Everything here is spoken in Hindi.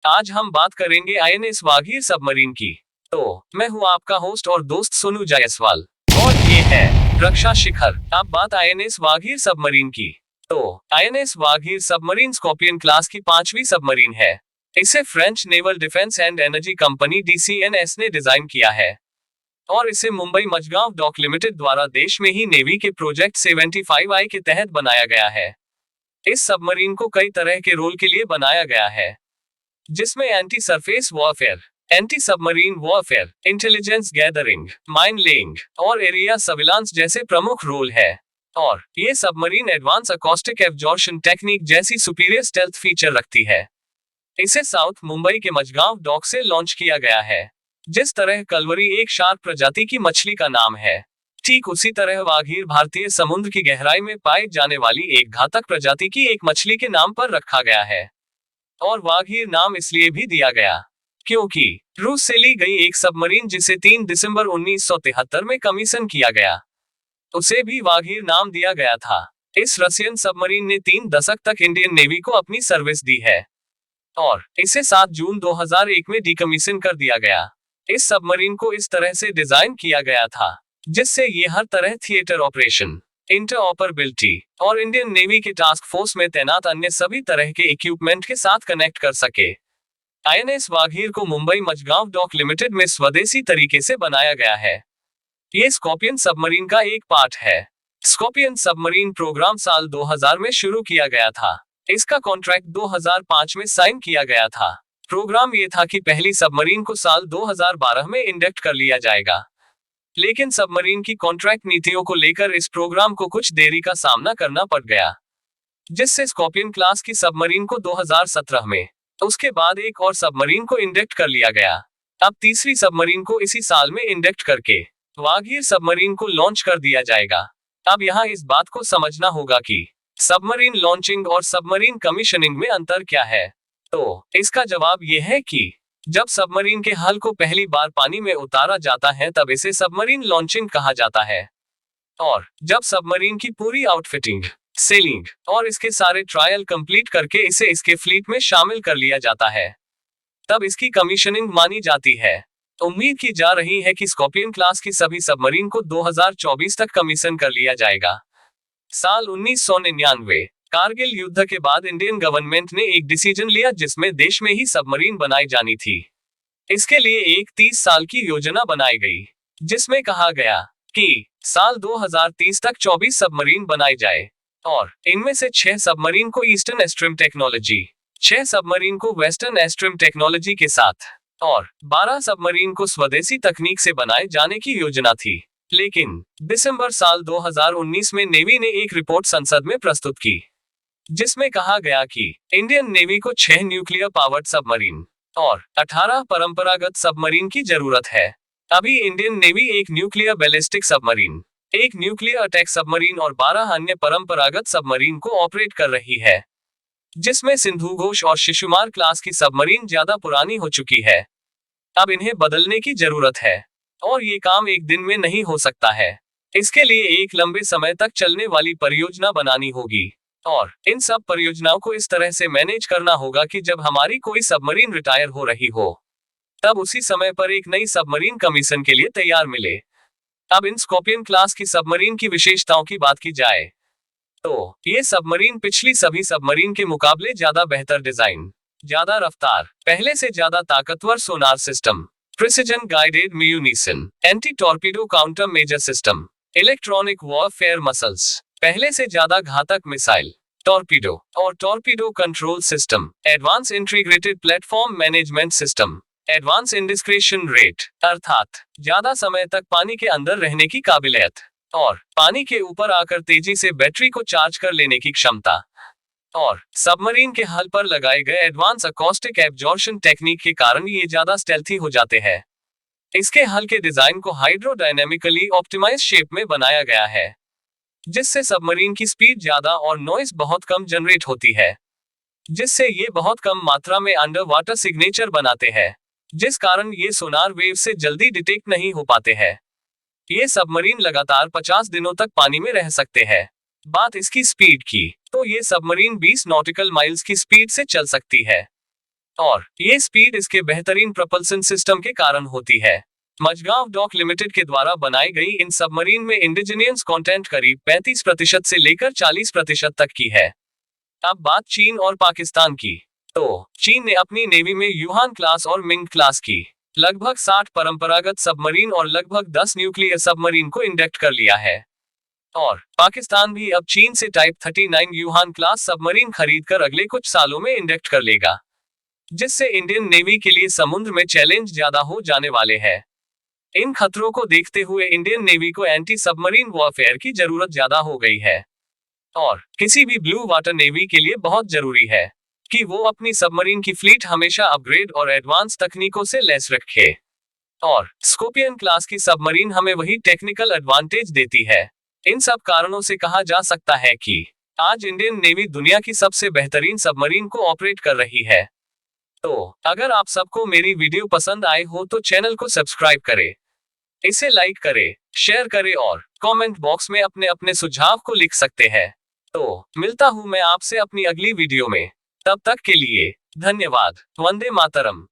आज हम बात करेंगे आईएनएस वागीर सबमरीन की। तो मैं हूं आपका होस्ट और दोस्त सोनू जायसवाल, और ये है रक्षा शिखर। अब बात आईएनएस वागीर सबमरीन की। तो INS Vagir submarine Scorpion class की 5वीं सबमरीन है। इसे French naval defence and energy company DCNS ने डिजाइन किया है, और इसे मुंबई मझगांव डॉक लिमिटेड द्वारा देश में ही नेवी के प्रोजेक्ट 75I के तहत बनाया गया है। इस सबमरीन को कई तरह के रोल के लिए बनाया गया है, जिसमें anti surface warfare, anti submarine warfare, intelligence gathering, mine laying और एरिया सर्विलांस जैसे प्रमुख रोल है। और ये submarine advance acoustic absorption technique जैसी सुपीरियर स्टेल्थ फीचर रखती है। इसे साउथ मुंबई के मझगांव डॉक से लॉन्च किया गया है। जिस तरह कलवरी एक शार्क प्रजाति की मछली का नाम है, ठीक उसी तरह वागीर भारतीय समुद्र की गहराई में पाई जाने वाली एक घातक प्रजाति की एक मछली के नाम पर रखा गया है। और वागीर नाम इसलिए भी दिया गया क्योंकि रूस से ली गई एक सबमरीन जिसे 3 दिसंबर 1973 में कमीशन किया गया, उसे भी वागीर नाम दिया गया था। इस रशियन सबमरीन ने 3 दशक तक इंडियन नेवी को अपनी सर्विस दी है, और इसे 7 जून 2001 में डिकमीशन कर दिया गया। इस सबमरीन को इस तरह से डिजाइन किया गया था जिससे ये हर तरह थिएटर ऑपरेशन, इंटरऑपरेबिलिटी और इंडियन नेवी के टास्क फोर्स में तैनात अन्य सभी तरह के इक्विपमेंट के साथ कनेक्ट कर सके। आईएनएस वागीर को मुंबई मझगांव डॉक लिमिटेड में स्वदेशी तरीके से बनाया गया है। ये स्कॉर्पियन सबमरीन का एक पार्ट है। स्कॉर्पियन सबमरीन प्रोग्राम साल 2000 में शुरू किया गया था। इसका कॉन्ट्रैक्ट 2005 में साइन किया गया था। प्रोग्राम ये था कि पहली सबमरीन को साल 2012 में इंडक्ट कर लिया जाएगा, लेकिन सबमरीन की कॉन्ट्रैक्ट नीतियों को लेकर इस प्रोग्राम को कुछ देरी का सामना करना पड़ गया, जिससे स्कॉर्पियन क्लास की सबमरीन को 2017 में, उसके बाद एक और सबमरीन को इंडक्ट कर लिया गया। अब तीसरी सबमरीन को इसी साल में इंडक्ट करके वागीर सबमरीन को लॉन्च कर दिया जाएगा। अब यहाँ इस बात को समझना होगा कि सबमरीन लॉन्चिंग और सबमरीन कमीशनिंग में अंतर क्या है। तो इसका जवाब यह है कि जब सबमरीन के हल को पहली बार पानी में उतारा जाता है तब इसे सबमरीन लॉन्चिंग कहा जाता है, और जब सबमरीन की पूरी आउटफिटिंग, सेलिंग और इसके सारे ट्रायल कंप्लीट करके इसे इसके फ्लीट में शामिल कर लिया जाता है, तब इसकी कमीशनिंग मानी जाती है। उम्मीद की जा रही है कि स्कॉर्पियन क्लास की सभी सबमरीन को 2024 तक कमीशन कर लिया जाएगा। साल 1999 कारगिल युद्ध के बाद इंडियन गवर्नमेंट ने एक डिसीजन लिया जिसमें देश में ही सबमरीन बनाई जानी थी। इसके लिए एक 30 साल की योजना बनाई गई, जिसमें कहा गया कि साल 2030 तक 24 सबमरीन बनाई जाए, और इनमें से 6 सबमरीन को ईस्टर्न एस्ट्रीम टेक्नोलॉजी, 6 सबमरीन को वेस्टर्न एस्ट्रीम टेक्नोलॉजी के साथ, और 12 सबमरीन को स्वदेशी तकनीक से बनाए जाने की योजना थी। लेकिन दिसंबर साल 2019 में नेवी ने एक रिपोर्ट संसद में प्रस्तुत की, जिसमें कहा गया कि इंडियन नेवी को 6 न्यूक्लियर पावर्ड सबमरीन और 18 परंपरागत सबमरीन की जरूरत है। अभी इंडियन नेवी एक न्यूक्लियर बैलिस्टिक सबमरीन, एक न्यूक्लियर अटैक सबमरीन और 12 अन्य परंपरागत सबमरीन को ऑपरेट कर रही है, जिसमें सिंधु घोष और शिशुमार क्लास की सबमरीन ज्यादा पुरानी हो चुकी है। अब इन्हें बदलने की जरूरत है, और ये काम एक दिन में नहीं हो सकता है। इसके लिए एक लंबे समय तक चलने वाली परियोजना बनानी होगी, और इन सब परियोजनाओं को इस तरह से मैनेज करना होगा कि जब हमारी कोई सबमरीन रिटायर हो रही हो, तब उसी समय पर एक नई सबमरीन कमीशन के लिए तैयार मिले। अब इन स्कॉर्पियन क्लास की सबमरीन की विशेषताओं की बात की जाए, तो ये सबमरीन पिछली सभी सबमरीन के मुकाबले ज्यादा बेहतर डिजाइन, ज्यादा रफ्तार, पहले से ज्यादा ताकतवर sonar system, precision guided munition, anti torpedo counter measure system, electronic warfare muscles, पहले से ज्यादा घातक मिसाइल, टॉर्पीडो और torpedo control system, advance integrated platform management system, advance indiscretion rate अर्थात ज्यादा समय तक पानी के अंदर रहने की काबिलियत, और पानी के ऊपर आकर तेजी से बैटरी को चार्ज कर लेने की क्षमता, और सबमरीन के हल पर लगाए गए एडवांस अकॉस्टिक एब्जॉर्प्शन टेक्निक के कारण ये ज्यादा स्टेल्थी हो जाते हैं। इसके हल के डिजाइन को हाइड्रोडायनेमिकली ऑप्टिमाइज शेप में बनाया गया है, जिससे सबमरीन की स्पीड ज्यादा और नॉइस बहुत कम जनरेट होती है, जिससे ये बहुत कम मात्रा में अंडर वाटर सिग्नेचर बनाते हैं, जिस कारण ये सोनार वेव से जल्दी डिटेक्ट नहीं हो पाते हैं। ये सबमरीन लगातार 50 दिनों तक पानी में रह सकते हैं। बात इसकी स्पीड की, तो ये सबमरीन 20 नॉटिकल माइल्स की स्पीड से चल सकती है, और ये स्पीड इसके बेहतरीन प्रपल्सन सिस्टम के कारण होती है। मझगांव डॉक लिमिटेड के द्वारा बनाई गई इन सबमरीन में इंडिजिनियस कंटेंट करीब 35% से लेकर 40% तक की है। अब बात चीन और पाकिस्तान की। तो चीन ने अपनी नेवी में यूहान क्लास और मिंग क्लास की लगभग 60 परंपरागत सबमरीन और लगभग 10 न्यूक्लियर सबमरीन को इंडक्ट कर लिया है। और पाकिस्तान भी अब चीन से टाइप 39 यूहान क्लास सबमरीन खरीदकर अगले कुछ सालों में इंडक्ट कर लेगा, जिससे इंडियन नेवी के लिए समुद्र में चैलेंज ज्यादा हो जाने वाले हैं। इन खतरों को देखते हुए इंडियन नेवी को एंटी सबमरीन वॉरफेयर की जरूरत ज्यादा हो गई है। और किसी भी ब्लू वाटर नेवी के लिए बहुत जरूरी है कि वो अपनी सबमरीन की फ्लीट हमेशा अपग्रेड और एडवांस तकनीकों से लैस रखे। और स्कॉर्पियन क्लास की सबमरीन हमें वही टेक्निकल एडवांटेज देती है। इन सब कारणों से कहा जा सकता है कि आज इंडियन नेवी दुनिया की सबसे बेहतरीन सबमरीन को ऑपरेट कर रही है। तो अगर आप सबको मेरी वीडियो पसंद आए हो तो चैनल को सब्सक्राइब करें, इसे लाइक करें, शेयर करें और कमेंट बॉक्स में अपने अपने सुझाव को लिख सकते हैं। तो मिलता हूं मैं आपसे अपनी अगली वीडियो में। तब तक के लिए धन्यवाद। वंदे मातरम।